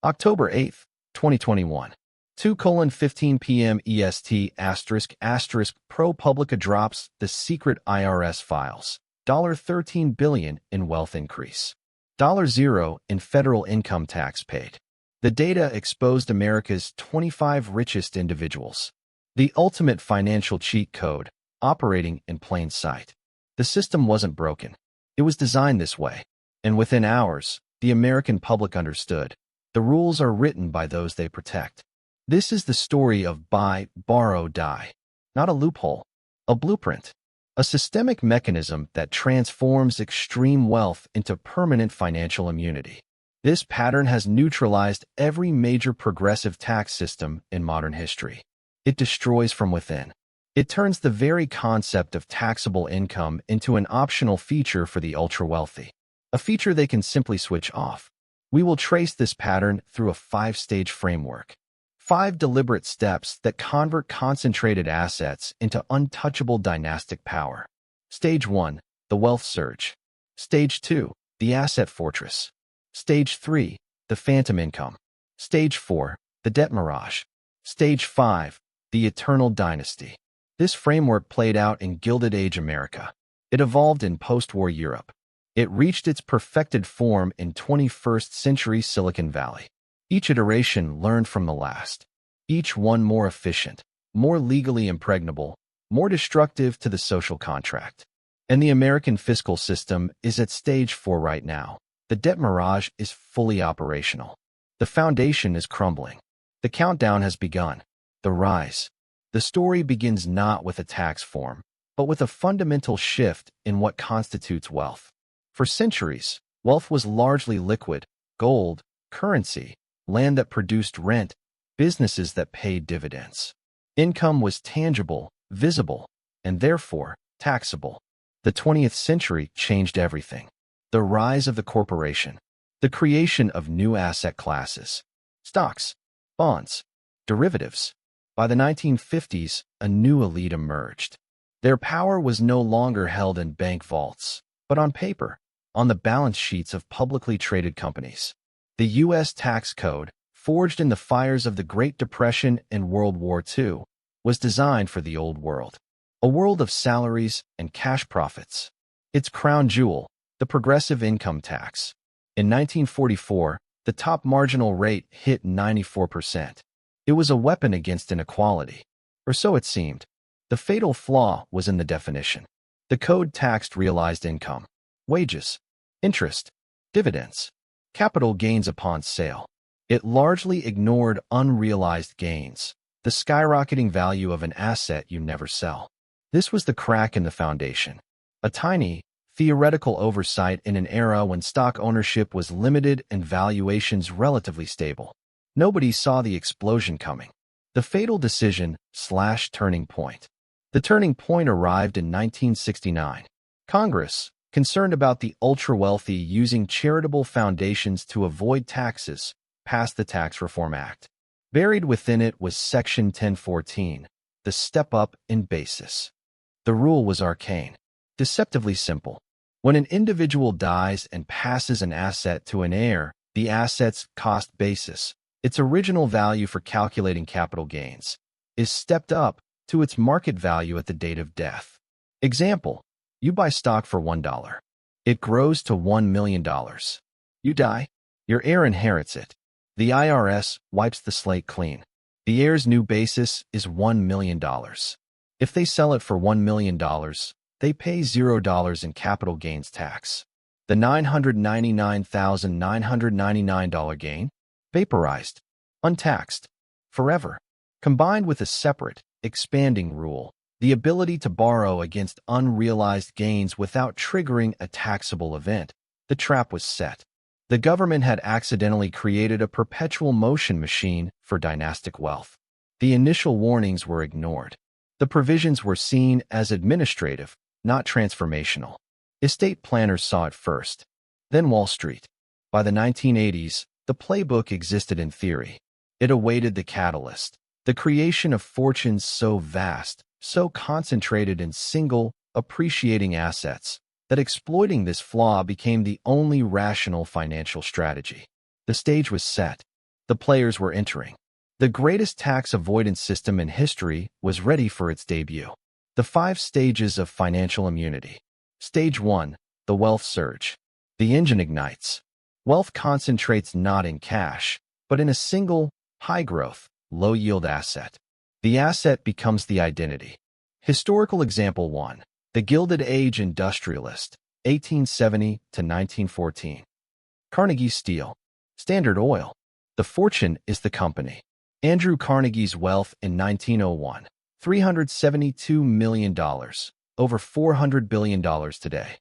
October 8th, 2021. 2:15 p.m. EST ProPublica drops the secret IRS files. $13 billion in wealth increase. $0 in federal income tax paid. The data exposed America's 25 richest individuals. The ultimate financial cheat code, operating in plain sight. The system wasn't broken. It was designed this way. And within hours, the American public understood. The rules are written by those they protect. This is the story of buy, borrow, die. Not a loophole, a blueprint. A systemic mechanism that transforms extreme wealth into permanent financial immunity. This pattern has neutralized every major progressive tax system in modern history. It destroys from within. It turns the very concept of taxable income into an optional feature for the ultra-wealthy. A feature they can simply switch off. We will trace this pattern through a 5-stage framework. 5 deliberate steps that convert concentrated assets into untouchable dynastic power. Stage 1, the wealth surge. Stage 2, the asset fortress. Stage 3, the phantom income. Stage 4, the debt mirage. Stage 5, the eternal dynasty. This framework played out in Gilded Age America. It evolved in post-war Europe. It reached its perfected form in 21st century Silicon Valley. Each iteration learned from the last. Each one more efficient, more legally impregnable, more destructive to the social contract. And the American fiscal system is at stage 4 right now. The debt mirage is fully operational. The foundation is crumbling. The countdown has begun. The rise. The story begins not with a tax form, but with a fundamental shift in what constitutes wealth. For centuries, wealth was largely liquid: gold, currency, land that produced rent, businesses that paid dividends. Income was tangible, visible, and therefore taxable. The 20th century changed everything. The rise of the corporation, the creation of new asset classes, stocks, bonds, derivatives. By the 1950s, a new elite emerged. Their power was no longer held in bank vaults, but on paper, on the balance sheets of publicly traded companies. The U.S. tax code, forged in the fires of the Great Depression and World War II, was designed for the old world. A world of salaries and cash profits. Its crown jewel, the progressive income tax. In 1944, the top marginal rate hit 94%. It was a weapon against inequality, or so it seemed. The fatal flaw was in the definition. The code taxed realized income, wages, interest, dividends, capital gains upon sale. It largely ignored unrealized gains, the skyrocketing value of an asset you never sell. This was the crack in the foundation. A tiny, theoretical oversight in an era when stock ownership was limited and valuations relatively stable. Nobody saw the explosion coming. The fatal decision/turning point. The turning point arrived in 1969. Congress, concerned about the ultra-wealthy using charitable foundations to avoid taxes, passed the Tax Reform Act. Buried within it was Section 1014, the step-up in basis. The rule was arcane, deceptively simple. When an individual dies and passes an asset to an heir, the asset's cost basis, its original value for calculating capital gains, is stepped up to its market value at the date of death. Example: you buy stock for $1. It grows to $1 million. You die. Your heir inherits it. The IRS wipes the slate clean. The heir's new basis is $1 million. If they sell it for $1 million, they pay $0 in capital gains tax. The $999,999 gain? Vaporized, untaxed, forever. Combined with a separate, expanding rule, the ability to borrow against unrealized gains without triggering a taxable event, the trap was set. The government had accidentally created a perpetual motion machine for dynastic wealth. The initial warnings were ignored. The provisions were seen as administrative, not transformational. Estate planners saw it first, then Wall Street. By the 1980s, the playbook existed in theory. It awaited the catalyst, the creation of fortunes so vast, so concentrated in single, appreciating assets, that exploiting this flaw became the only rational financial strategy. The stage was set. The players were entering. The greatest tax avoidance system in history was ready for its debut. The 5 stages of financial immunity. Stage 1, the wealth surge. The engine ignites. Wealth concentrates not in cash, but in a single, high-growth, low-yield asset. The asset becomes the identity. Historical example 1. The Gilded Age Industrialist, 1870 to 1914. Carnegie Steel. Standard Oil. The fortune is the company. Andrew Carnegie's wealth in 1901, $372 million, over $400 billion today.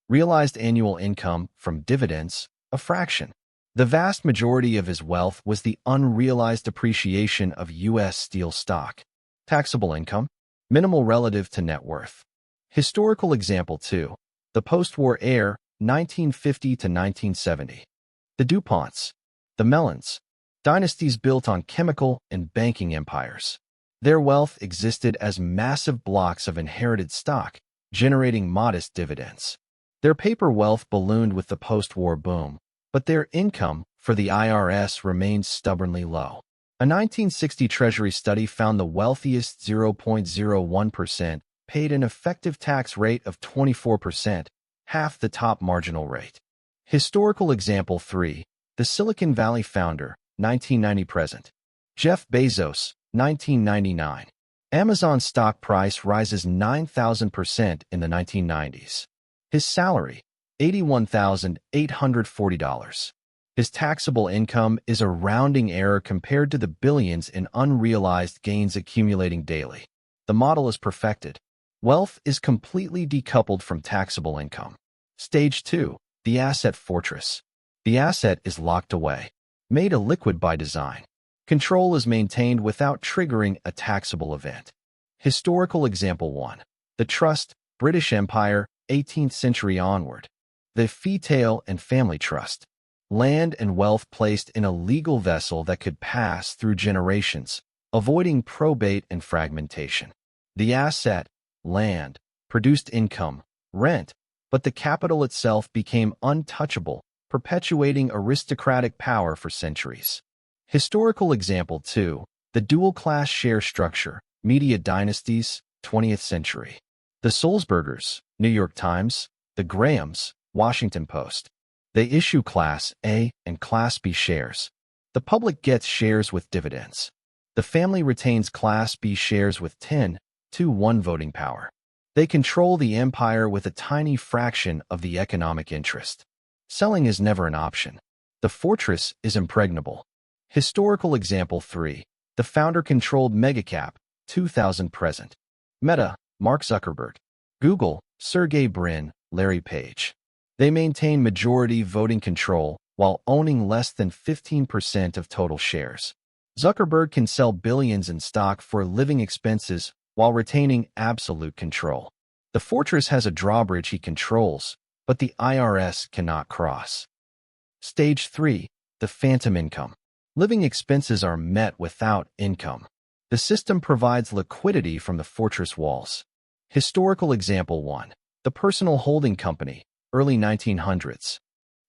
Realized annual income from dividends, a fraction. The vast majority of his wealth was the unrealized appreciation of U.S. steel stock. Taxable income, minimal relative to net worth. Historical example 2. The post-war heir, 1950 to 1970. The DuPonts. The Mellons. Dynasties built on chemical and banking empires. Their wealth existed as massive blocks of inherited stock, generating modest dividends. Their paper wealth ballooned with the post-war boom, but their income for the IRS remained stubbornly low. A 1960 Treasury study found the wealthiest 0.01% paid an effective tax rate of 24%, half the top marginal rate. Historical example 3. The Silicon Valley founder, 1990 present. Jeff Bezos, 1999. Amazon stock price rises 9,000% in the 1990s. His salary, $81,840. His taxable income is a rounding error compared to the billions in unrealized gains accumulating daily. The model is perfected. Wealth is completely decoupled from taxable income. Stage 2. The asset fortress. The asset is locked away, made illiquid by design. Control is maintained without triggering a taxable event. Historical example 1. The Trust, British Empire, 18th century onward. The Fee-tail and Family Trust. Land and wealth placed in a legal vessel that could pass through generations, avoiding probate and fragmentation. The asset, land, produced income, rent, but the capital itself became untouchable, perpetuating aristocratic power for centuries. Historical example 2. The dual-class share structure, Media Dynasties, 20th century. The Sulzbergers, New York Times. The Grahams, Washington Post. They issue Class A and Class B shares. The public gets shares with dividends. The family retains Class B shares with 10-1 voting power. They control the empire with a tiny fraction of the economic interest. Selling is never an option. The fortress is impregnable. Historical example 3. The founder-controlled megacap, 2000 present. Meta, Mark Zuckerberg. Google, Sergey Brin, Larry Page. They maintain majority voting control while owning less than 15% of total shares. Zuckerberg can sell billions in stock for living expenses while retaining absolute control. The fortress has a drawbridge he controls, but the IRS cannot cross. Stage 3. The phantom income. Living expenses are met without income. The system provides liquidity from the fortress walls. Historical example 1. The personal holding company, early 1900s.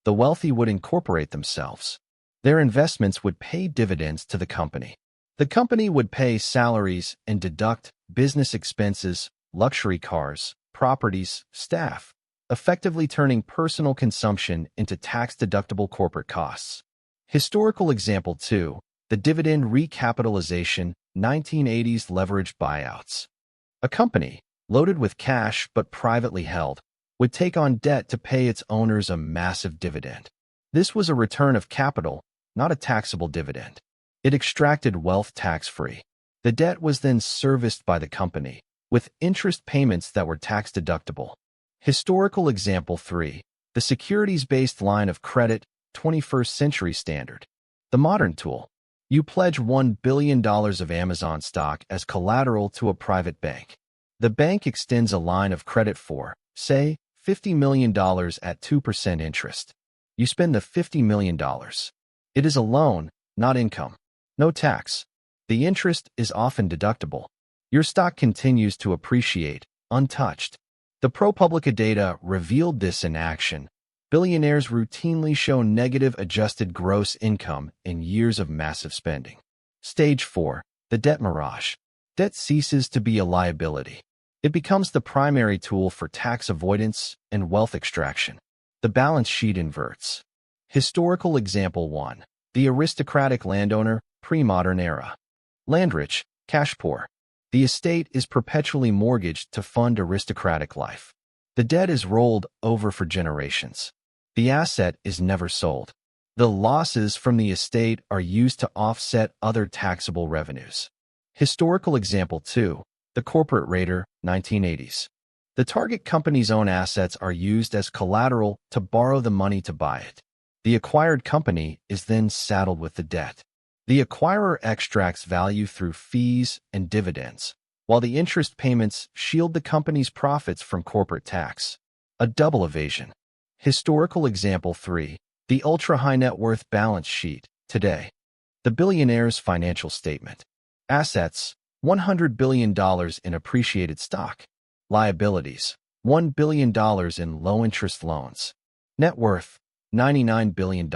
The wealthy would incorporate themselves. Their investments would pay dividends to the company. The company would pay salaries and deduct business expenses, luxury cars, properties, staff, effectively turning personal consumption into tax-deductible corporate costs. Historical example 2. The dividend recapitalization, 1980s leveraged buyouts. A company, loaded with cash but privately held, would take on debt to pay its owners a massive dividend. This was a return of capital, not a taxable dividend. It extracted wealth tax-free. The debt was then serviced by the company, with interest payments that were tax-deductible. Historical example 3. The securities-based line of credit, 21st century standard. The modern tool. You pledge $1 billion of Amazon stock as collateral to a private bank. The bank extends a line of credit for, say, $50 million at 2% interest. You spend the $50 million. It is a loan, not income. No tax. The interest is often deductible. Your stock continues to appreciate, untouched. The ProPublica data revealed this in action. Billionaires routinely show negative adjusted gross income in years of massive spending. Stage 4. The Debt Mirage. Debt ceases to be a liability. It becomes the primary tool for tax avoidance and wealth extraction. The balance sheet inverts. Historical example 1. The aristocratic landowner, pre-modern era. Land rich, cash poor. The estate is perpetually mortgaged to fund aristocratic life. The debt is rolled over for generations. The asset is never sold. The losses from the estate are used to offset other taxable revenues. Historical example 2. The corporate raider, 1980s. The target company's own assets are used as collateral to borrow the money to buy it. The acquired company is then saddled with the debt. The acquirer extracts value through fees and dividends, while the interest payments shield the company's profits from corporate tax. A double evasion. Historical example 3. The ultra-high net worth balance sheet, today. The Billionaires' financial statement. Assets, $100 billion in appreciated stock. Liabilities, $1 billion in low-interest loans. Net worth, $99 billion.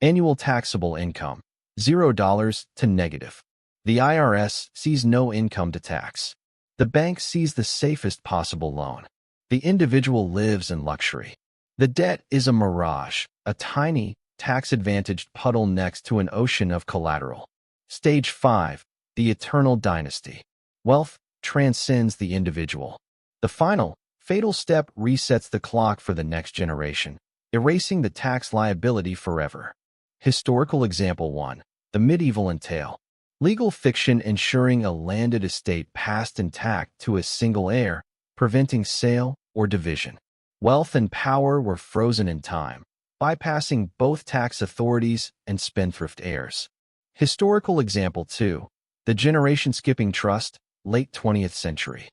Annual taxable income, $0 to negative. The IRS sees no income to tax. The bank sees the safest possible loan. The individual lives in luxury. The debt is a mirage, a tiny, tax-advantaged puddle next to an ocean of collateral. Stage 5. The eternal dynasty. Wealth transcends the individual. The final, fatal step resets the clock for the next generation, erasing the tax liability forever. Historical example 1. The medieval entail. Legal fiction ensuring a landed estate passed intact to a single heir, preventing sale or division. Wealth and power were frozen in time, bypassing both tax authorities and spendthrift heirs. Historical example 2. The generation-skipping trust, late 20th century.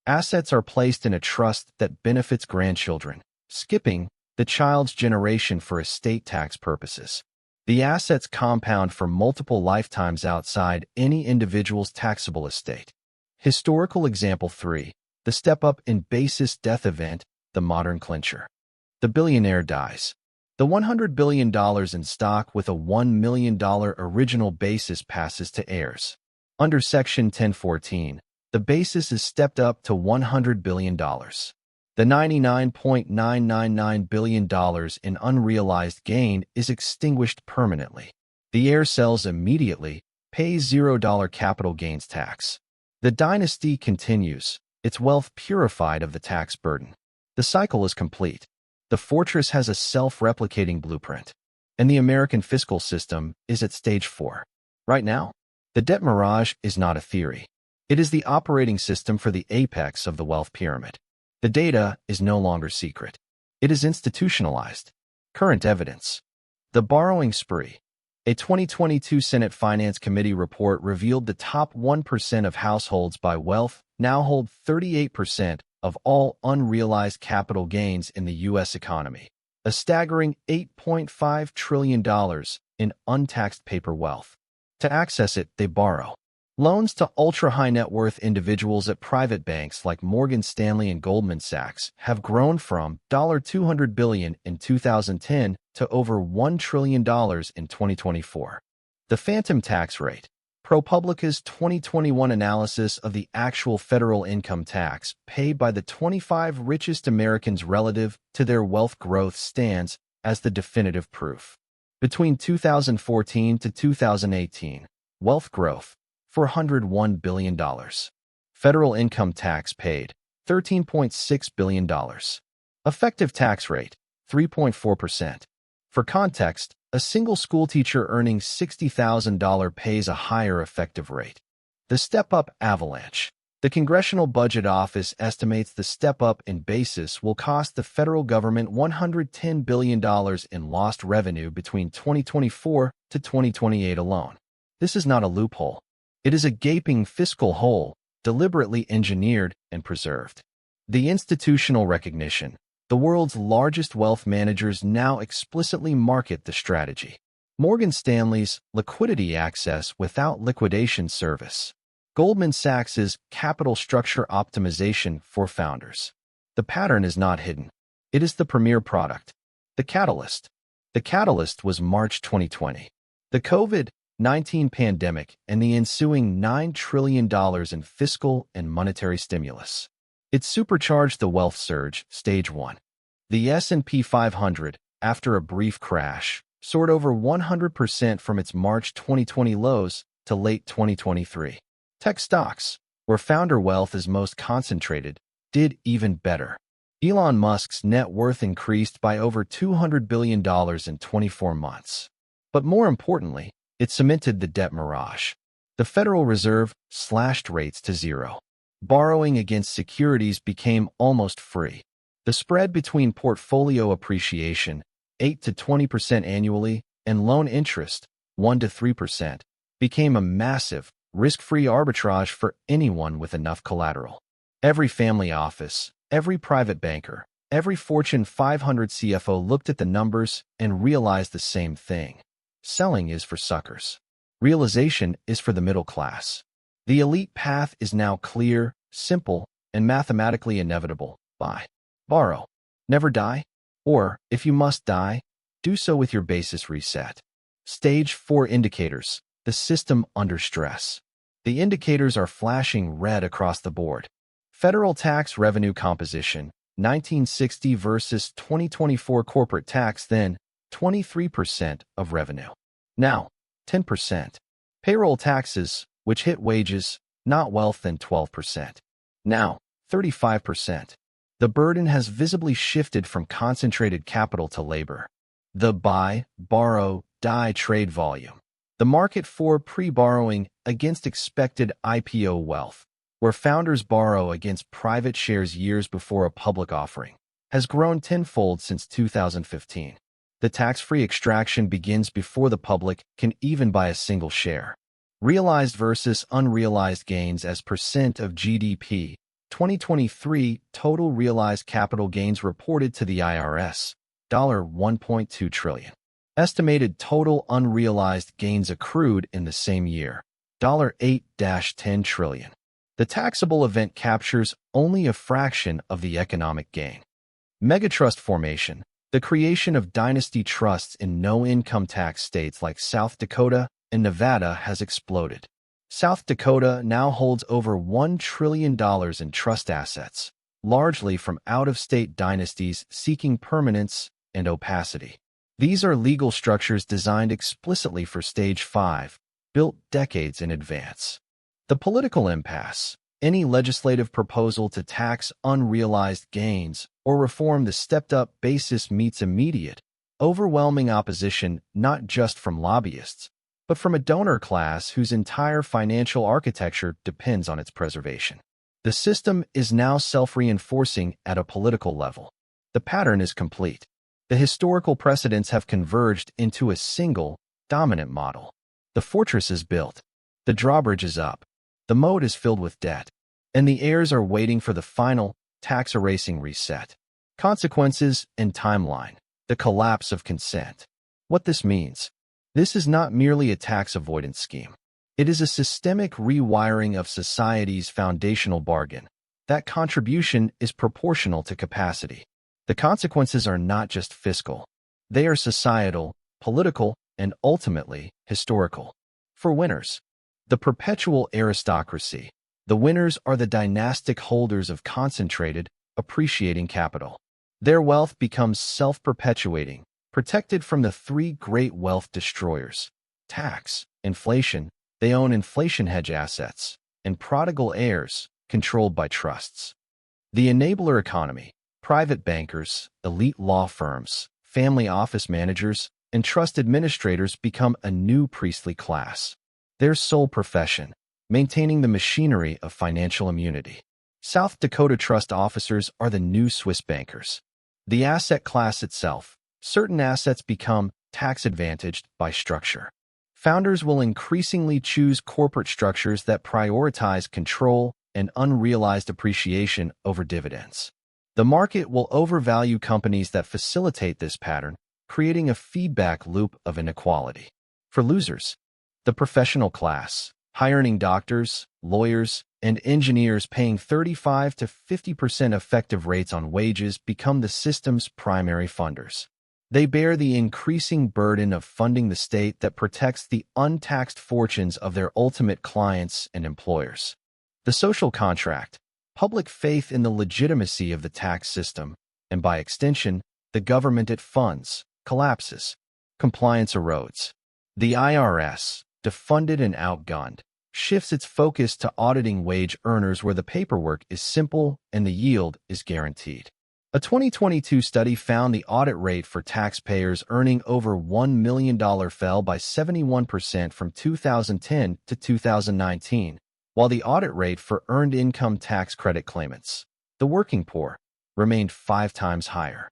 Assets are placed in a trust that benefits grandchildren, skipping the child's generation for estate tax purposes. The assets compound for multiple lifetimes outside any individual's taxable estate. Historical example 3. The step-up in basis death event, the modern clincher. The billionaire dies. The $100 billion in stock with a $1 million original basis passes to heirs. Under Section 1014, the basis is stepped up to $100 billion. The $99.999 billion in unrealized gain is extinguished permanently. The heir sells immediately, pays $0 capital gains tax. The dynasty continues, its wealth purified of the tax burden. The cycle is complete. The fortress has a self-replicating blueprint. And the American fiscal system is at stage 4. Right now, the debt mirage is not a theory. It is the operating system for the apex of the wealth pyramid. The data is no longer secret. It is institutionalized. Current evidence. The borrowing spree. A 2022 Senate Finance Committee report revealed the top 1% of households by wealth now hold 38% of all unrealized capital gains in the U.S. economy, a staggering $8.5 trillion in untaxed paper wealth. To access it, they borrow. Loans to ultra-high net worth individuals at private banks like Morgan Stanley and Goldman Sachs have grown from $200 billion in 2010 to over $1 trillion in 2024. The phantom tax rate. ProPublica's 2021 analysis of the actual federal income tax paid by the 25 richest Americans relative to their wealth growth stands as the definitive proof. Between 2014 to 2018, wealth growth, $401 billion. Federal income tax paid, $13.6 billion. Effective tax rate, 3.4%. For context, a single schoolteacher earning $60,000 pays a higher effective rate. The step-up avalanche. The Congressional Budget Office estimates the step-up in basis will cost the federal government $110 billion in lost revenue between 2024 to 2028 alone. This is not a loophole. It is a gaping fiscal hole, deliberately engineered and preserved. The institutional recognition. The world's largest wealth managers now explicitly market the strategy. Morgan Stanley's liquidity access without liquidation service. Goldman Sachs's capital structure optimization for founders. The pattern is not hidden. It is the premier product. The catalyst. The catalyst was March 2020. The COVID-19 pandemic and the ensuing $9 trillion in fiscal and monetary stimulus. It supercharged the wealth surge, stage 1. The S&P 500, after a brief crash, soared over 100% from its March 2020 lows to late 2023. Tech stocks, where founder wealth is most concentrated, did even better. Elon Musk's net worth increased by over $200 billion in 24 months. But more importantly, it cemented the debt mirage. The Federal Reserve slashed rates to zero. Borrowing against securities became almost free. The spread between portfolio appreciation, 8 to 20% annually, and loan interest, 1 to 3%, became a massive, risk-free arbitrage for anyone with enough collateral. Every family office, every private banker, every Fortune 500 CFO looked at the numbers and realized the same thing. Selling is for suckers. Realization is for the middle class. The elite path is now clear, simple, and mathematically inevitable. Buy, borrow, never die, or, if you must die, do so with your basis reset. Stage 4 indicators. The system under stress. The indicators are flashing red across the board. Federal tax revenue composition, 1960 versus 2024 corporate tax then, 23% of revenue. Now, 10%. Payroll taxes, which hit wages, not wealth, then 12%. Now, 35%. The burden has visibly shifted from concentrated capital to labor. The buy, borrow, die trade volume. The market for pre-borrowing against expected IPO wealth, where founders borrow against private shares years before a public offering, has grown tenfold since 2015. The tax-free extraction begins before the public can even buy a single share. Realized versus unrealized gains as percent of GDP. 2023 total realized capital gains reported to the IRS, $1.2 trillion. Estimated total unrealized gains accrued in the same year, $8-10 trillion. The taxable event captures only a fraction of the economic gain. Megatrust formation. The creation of dynasty trusts in no-income tax states like South Dakota and Nevada has exploded. South Dakota now holds over $1 trillion in trust assets, largely from out-of-state dynasties seeking permanence and opacity. These are legal structures designed explicitly for Stage 5, built decades in advance. The political impasse. Any legislative proposal to tax unrealized gains or reform the stepped-up basis meets immediate, overwhelming opposition not just from lobbyists, but from a donor class whose entire financial architecture depends on its preservation. The system is now self-reinforcing at a political level. The pattern is complete. The historical precedents have converged into a single, dominant model. The fortress is built. The drawbridge is up. The moat is filled with debt. And the heirs are waiting for the final, tax-erasing reset. Consequences and timeline. The collapse of consent. What this means. This is not merely a tax avoidance scheme. It is a systemic rewiring of society's foundational bargain. That contribution is proportional to capacity. The consequences are not just fiscal. They are societal, political, and ultimately historical. For winners, the perpetual aristocracy. The winners are the dynastic holders of concentrated, appreciating capital. Their wealth becomes self-perpetuating, protected from the three great wealth destroyers: tax, inflation, they own inflation hedge assets, and prodigal heirs, controlled by trusts. The enabler economy. Private bankers, elite law firms, family office managers, and trust administrators become a new priestly class. Their sole profession, maintaining the machinery of financial immunity. South Dakota trust officers are the new Swiss bankers. The asset class itself. Certain assets become tax-advantaged by structure. Founders will increasingly choose corporate structures that prioritize control and unrealized appreciation over dividends. The market will overvalue companies that facilitate this pattern, creating a feedback loop of inequality. For losers, the professional class, high-earning doctors, lawyers, and engineers paying 35 to 50% effective rates on wages become the system's primary funders. They bear the increasing burden of funding the state that protects the untaxed fortunes of their ultimate clients and employers. The social contract, public faith in the legitimacy of the tax system, and by extension, the government it funds, collapses. Compliance erodes. The IRS, defunded and outgunned, shifts its focus to auditing wage earners where the paperwork is simple and the yield is guaranteed. A 2022 study found the audit rate for taxpayers earning over $1 million fell by 71% from 2010 to 2019, while the audit rate for earned income tax credit claimants, the working poor, remained 5 times higher.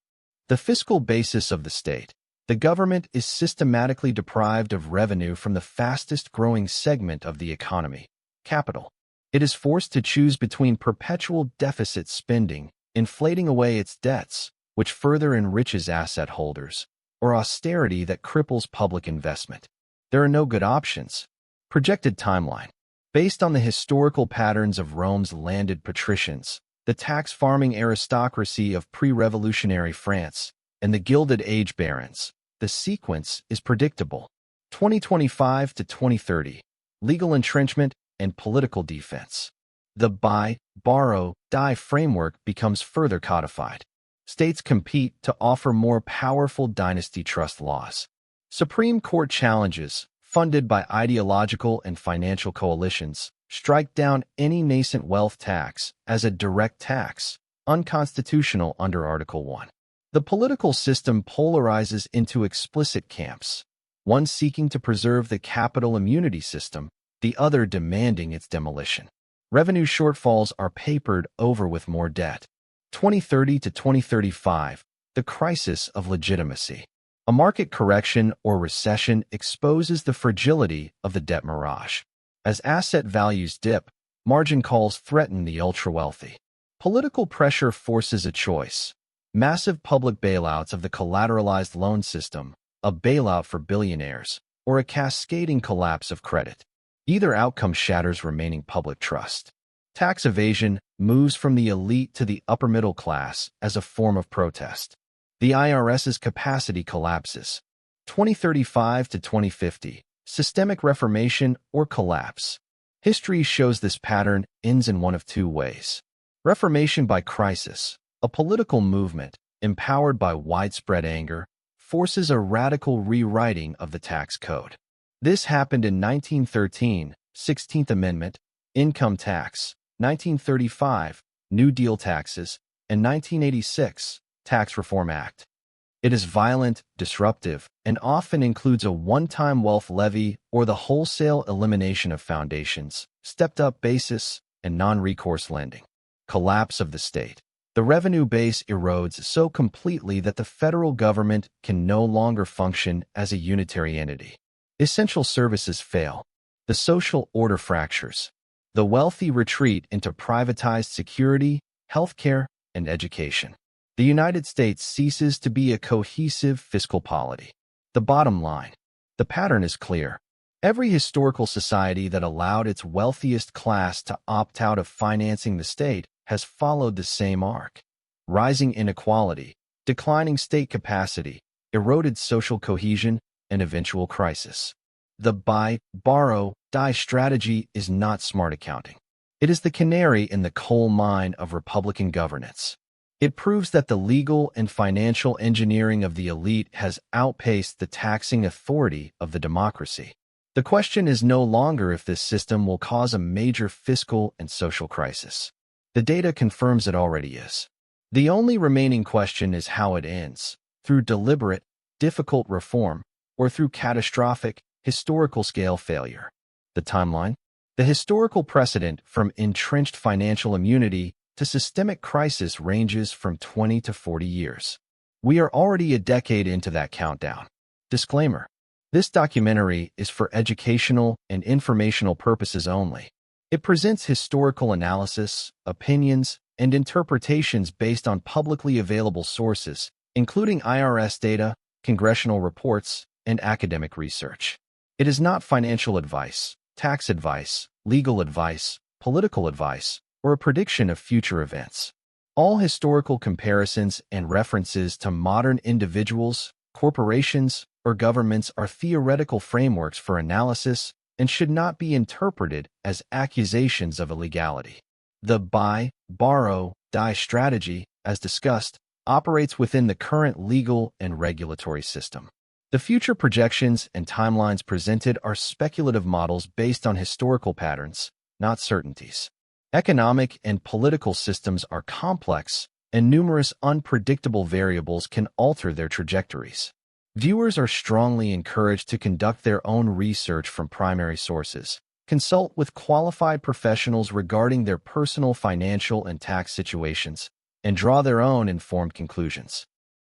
The fiscal basis of the state. The government is systematically deprived of revenue from the fastest-growing segment of the economy, capital. It is forced to choose between perpetual deficit spending, inflating away its debts, which further enriches asset holders, or austerity that cripples public investment. There are no good options. Projected timeline. Based on the historical patterns of Rome's landed patricians, the tax-farming aristocracy of pre-revolutionary France, and the Gilded Age barons, the sequence is predictable. 2025 to 2030, legal entrenchment and political defense. The buy, borrow, die framework becomes further codified. States compete to offer more powerful dynasty trust laws. Supreme Court challenges, funded by ideological and financial coalitions, strike down any nascent wealth tax as a direct tax, unconstitutional under Article 1. The political system polarizes into explicit camps, one seeking to preserve the capital immunity system, the other demanding its demolition. Revenue shortfalls are papered over with more debt. 2030 to 2035, the crisis of legitimacy. A market correction or recession exposes the fragility of the debt mirage. As asset values dip, margin calls threaten the ultra-wealthy. Political pressure forces a choice. Massive public bailouts of the collateralized loan system, a bailout for billionaires, or a cascading collapse of credit. Either outcome shatters remaining public trust. Tax evasion moves from the elite to the upper middle class as a form of protest. The IRS's capacity collapses. 2035 to 2050, systemic reformation or collapse. History shows this pattern ends in one of two ways. Reformation by crisis, a political movement, empowered by widespread anger, forces a radical rewriting of the tax code. This happened in 1913, 16th Amendment, income tax, 1935, New Deal taxes, and 1986, Tax Reform Act. It is violent, disruptive, and often includes a one-time wealth levy or the wholesale elimination of foundations, stepped-up basis, and non-recourse lending. Collapse of the state. The revenue base erodes so completely that the federal government can no longer function as a unitary entity. Essential services fail. The social order fractures. The wealthy retreat into privatized security, healthcare, and education. The United States ceases to be a cohesive fiscal polity. The bottom line. The pattern is clear. Every historical society that allowed its wealthiest class to opt out of financing the state has followed the same arc. Rising inequality, declining state capacity, eroded social cohesion, and eventual crisis. The buy, borrow, die strategy is not smart accounting. It is the canary in the coal mine of Republican governance. It proves that the legal and financial engineering of the elite has outpaced the taxing authority of the democracy. The question is no longer if this system will cause a major fiscal and social crisis. The data confirms it already is. The only remaining question is how it ends, through deliberate, difficult reform, or through catastrophic, historical-scale failure. The timeline? The historical precedent from entrenched financial immunity to systemic crisis ranges from 20 to 40 years. We are already a decade into that countdown. Disclaimer: this documentary is for educational and informational purposes only. It presents historical analysis, opinions, and interpretations based on publicly available sources, including IRS data, congressional reports, and academic research. It is not financial advice, tax advice, legal advice, political advice, or a prediction of future events. All historical comparisons and references to modern individuals, corporations, or governments are theoretical frameworks for analysis and should not be interpreted as accusations of illegality. The buy, borrow, die strategy, as discussed, operates within the current legal and regulatory system. The future projections and timelines presented are speculative models based on historical patterns, not certainties. Economic and political systems are complex, and numerous unpredictable variables can alter their trajectories. Viewers are strongly encouraged to conduct their own research from primary sources, consult with qualified professionals regarding their personal financial and tax situations, and draw their own informed conclusions.